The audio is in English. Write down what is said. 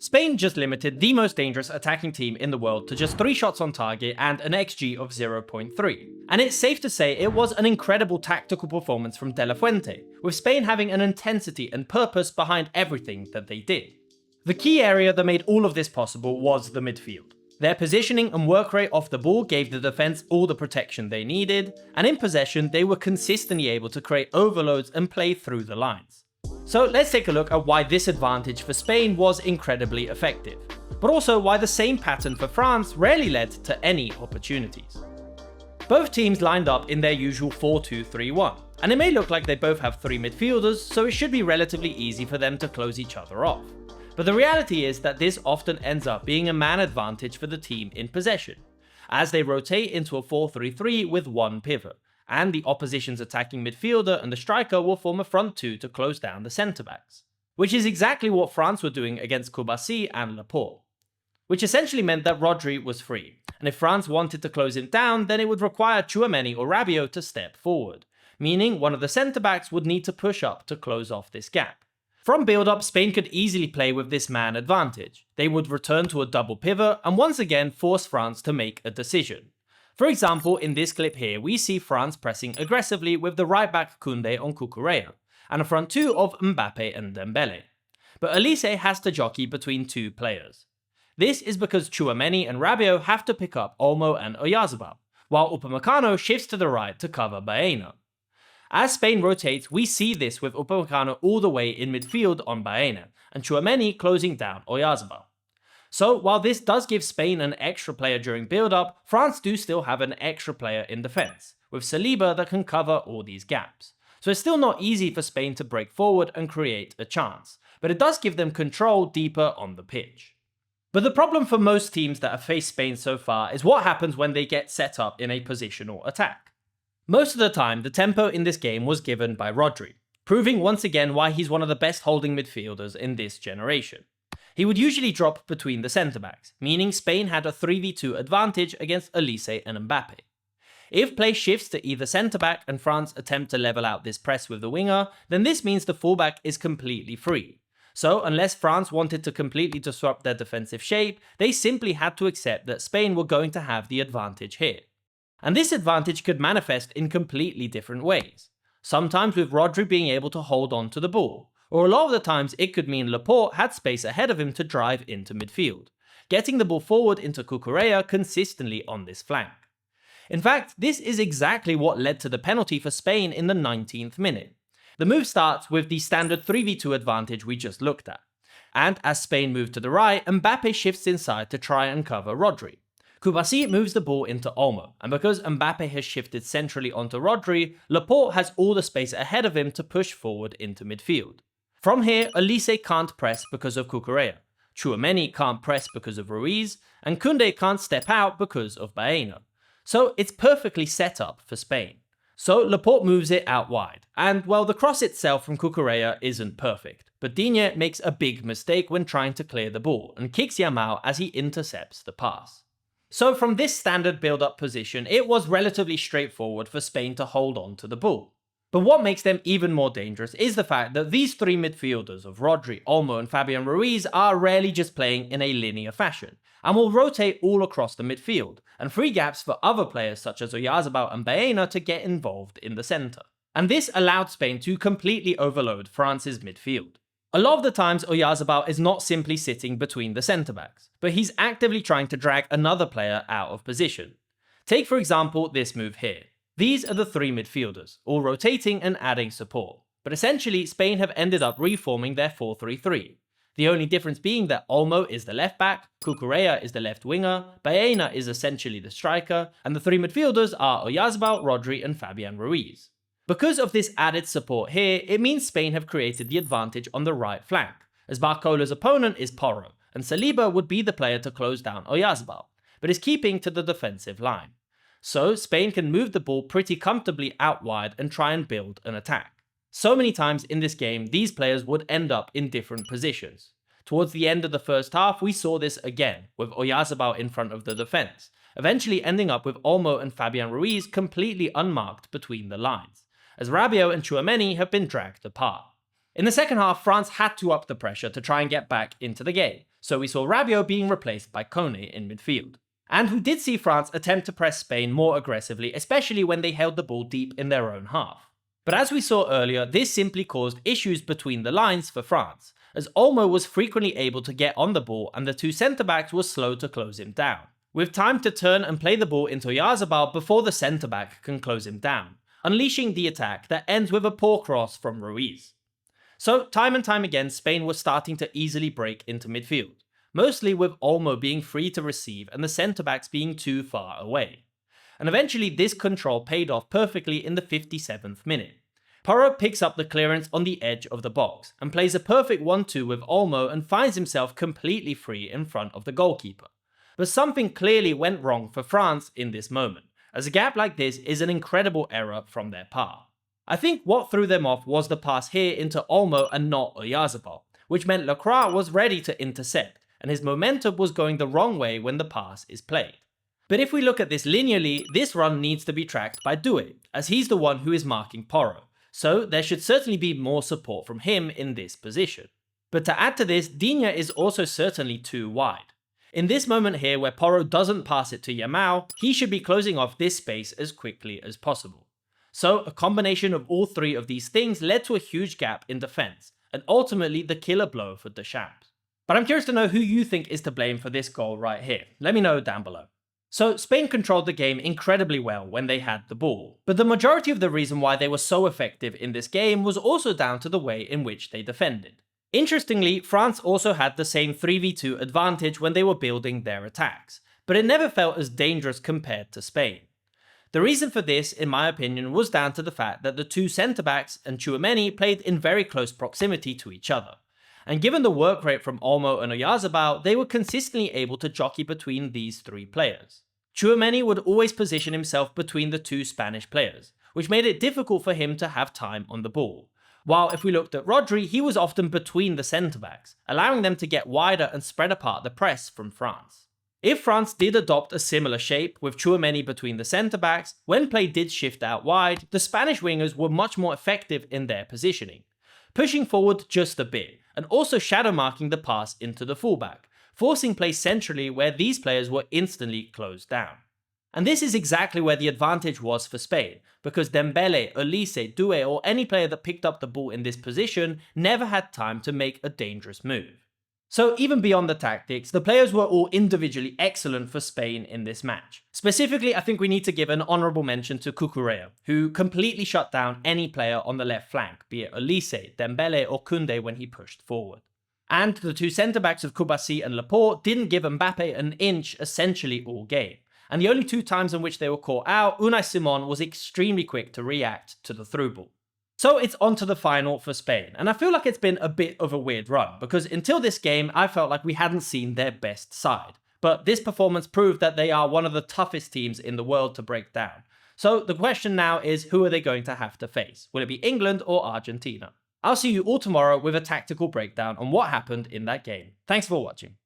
Spain just limited the most dangerous attacking team in the world to just 3 shots on target and an XG of 0.3. And it's safe to say it was an incredible tactical performance from De La Fuente, with Spain having an intensity and purpose behind everything that they did. The key area that made all of this possible was the midfield. Their positioning and work rate off the ball gave the defense all the protection they needed, and in possession they were consistently able to create overloads and play through the lines. So let's take a look at why this advantage for Spain was incredibly effective, but also why the same pattern for France rarely led to any opportunities. Both teams lined up in their usual 4-2-3-1, and it may look like they both have 3 midfielders, so it should be relatively easy for them to close each other off. But the reality is that this often ends up being a man advantage for the team in possession, as they rotate into a 4-3-3 with one pivot, and the opposition's attacking midfielder and the striker will form a front 2 to close down the centre-backs. Which is exactly what France were doing against Kubasi and Laporte. Which essentially meant that Rodri was free, and if France wanted to close him down, then it would require Tchouaméni or Rabiot to step forward, meaning one of the centre-backs would need to push up to close off this gap. From build-up, Spain could easily play with this man advantage. They would return to a double pivot and once again force France to make a decision. For example, in this clip here, we see France pressing aggressively with the right-back Koundé on Cucurella, and a front 2 of Mbappe and Dembele. But Elise has to jockey between 2 players. This is because Tchouaméni and Rabiot have to pick up Olmo and Oyarzabal, while Upamecano shifts to the right to cover Baena. As Spain rotates, we see this with Upamecano all the way in midfield on Baena, and Tchouaméni closing down Oyarzabal. So while this does give Spain an extra player during build-up, France do still have an extra player in defense, with Saliba that can cover all these gaps. So it's still not easy for Spain to break forward and create a chance, but it does give them control deeper on the pitch. But the problem for most teams that have faced Spain so far is what happens when they get set up in a positional attack. Most of the time, the tempo in this game was given by Rodri, proving once again why he's one of the best holding midfielders in this generation. He would usually drop between the centre-backs, meaning Spain had a 3v2 advantage against Elise and Mbappe. If play shifts to either centre-back and France attempt to level out this press with the winger, then this means the fullback is completely free. So unless France wanted to completely disrupt their defensive shape, they simply had to accept that Spain were going to have the advantage here. And this advantage could manifest in completely different ways. Sometimes with Rodri being able to hold on to the ball, or a lot of the times it could mean Laporte had space ahead of him to drive into midfield, getting the ball forward into Cucurella consistently on this flank. In fact, this is exactly what led to the penalty for Spain in the 19th minute. The move starts with the standard 3v2 advantage we just looked at, and as Spain moved to the right, Mbappe shifts inside to try and cover Rodri. Kubasi moves the ball into Olmo, and because Mbappe has shifted centrally onto Rodri, Laporte has all the space ahead of him to push forward into midfield. From here, Elise can't press because of Cucurella, Tchouaméni can't press because of Ruiz, and Koundé can't step out because of Baena. So it's perfectly set up for Spain. So Laporte moves it out wide, and well, the cross itself from Cucurella isn't perfect, but Digne makes a big mistake when trying to clear the ball and kicks Yamal as he intercepts the pass. So from this standard build-up position, it was relatively straightforward for Spain to hold on to the ball. But what makes them even more dangerous is the fact that these 3 midfielders of Rodri, Olmo and Fabian Ruiz are rarely just playing in a linear fashion, and will rotate all across the midfield, and free gaps for other players such as Oyarzabal and Baena to get involved in the centre. And this allowed Spain to completely overload France's midfield. A lot of the times Oyarzabal is not simply sitting between the centre-backs, but he's actively trying to drag another player out of position. Take for example this move here. These are the 3 midfielders, all rotating and adding support, but essentially Spain have ended up reforming their 4-3-3. The only difference being that Olmo is the left back, Cucurella is the left winger, Baena is essentially the striker, and the 3 midfielders are Oyarzabal, Rodri and Fabian Ruiz. Because of this added support here, it means Spain have created the advantage on the right flank, as Barcola's opponent is Porro, and Saliba would be the player to close down Oyarzabal, but is keeping to the defensive line. So Spain can move the ball pretty comfortably out wide and try and build an attack. So many times in this game, these players would end up in different positions. Towards the end of the first half, we saw this again, with Oyarzabal in front of the defense, eventually ending up with Olmo and Fabian Ruiz completely unmarked between the lines, as Rabiot and Tchouaméni have been dragged apart. In the second half, France had to up the pressure to try and get back into the game, So we saw Rabiot being replaced by Kone in midfield. And we did see France attempt to press Spain more aggressively, especially when they held the ball deep in their own half. But as we saw earlier, this simply caused issues between the lines for France, as Olmo was frequently able to get on the ball and the two centre-backs were slow to close him down, with time to turn and play the ball into Oyarzabal before the centre-back can close him down, unleashing the attack that ends with a poor cross from Ruiz. So time and time again, Spain was starting to easily break into midfield, mostly with Olmo being free to receive and the centre-backs being too far away. And eventually this control paid off perfectly in the 57th minute. Porro picks up the clearance on the edge of the box and plays a perfect 1-2 with Olmo and finds himself completely free in front of the goalkeeper. But something clearly went wrong for France in this moment, as a gap like this is an incredible error from their part. I think what threw them off was the pass here into Olmo and not Oyarzabal, which meant Lacroix was ready to intercept, and his momentum was going the wrong way when the pass is played. But if we look at this linearly, this run needs to be tracked by Doué, as he's the one who is marking Porro, so there should certainly be more support from him in this position. But to add to this, Digne is also certainly too wide. In this moment here where Porro doesn't pass it to Yamal, he should be closing off this space as quickly as possible. So a combination of all three of these things led to a huge gap in defense, and ultimately the killer blow for Deschamps. But I'm curious to know who you think is to blame for this goal right here. Let me know down below. So Spain controlled the game incredibly well when they had the ball, but the majority of the reason why they were so effective in this game was also down to the way in which they defended. Interestingly, France also had the same 3v2 advantage when they were building their attacks, but it never felt as dangerous compared to Spain. The reason for this, in my opinion, was down to the fact that the two centre-backs and Tchouaméni played in very close proximity to each other. And given the work rate from Olmo and Oyarzabal, they were consistently able to jockey between these three players. Tchouaméni would always position himself between the two Spanish players, which made it difficult for him to have time on the ball. While if we looked at Rodri, he was often between the centre-backs, allowing them to get wider and spread apart the press from France. If France did adopt a similar shape, with Tchouaméni between the centre-backs, when play did shift out wide, the Spanish wingers were much more effective in their positioning, pushing forward just a bit, and also shadow marking the pass into the fullback, forcing play centrally where these players were instantly closed down. And this is exactly where the advantage was for Spain, because Dembele, Olise, Doué or any player that picked up the ball in this position never had time to make a dangerous move. So even beyond the tactics, the players were all individually excellent for Spain in this match. Specifically, I think we need to give an honourable mention to Cucurella, who completely shut down any player on the left flank, be it Olise, Dembele or Koundé when he pushed forward. And the two centre-backs of Koubassy and Laporte didn't give Mbappe an inch essentially all game. And the only two times in which they were caught out, Unai Simon was extremely quick to react to the through ball. So it's on to the final for Spain, and I feel like it's been a bit of a weird run, because until this game I felt like we hadn't seen their best side. But this performance proved that they are one of the toughest teams in the world to break down. So the question now is, who are they going to have to face? Will it be England or Argentina? I'll see you all tomorrow with a tactical breakdown on what happened in that game. Thanks for watching.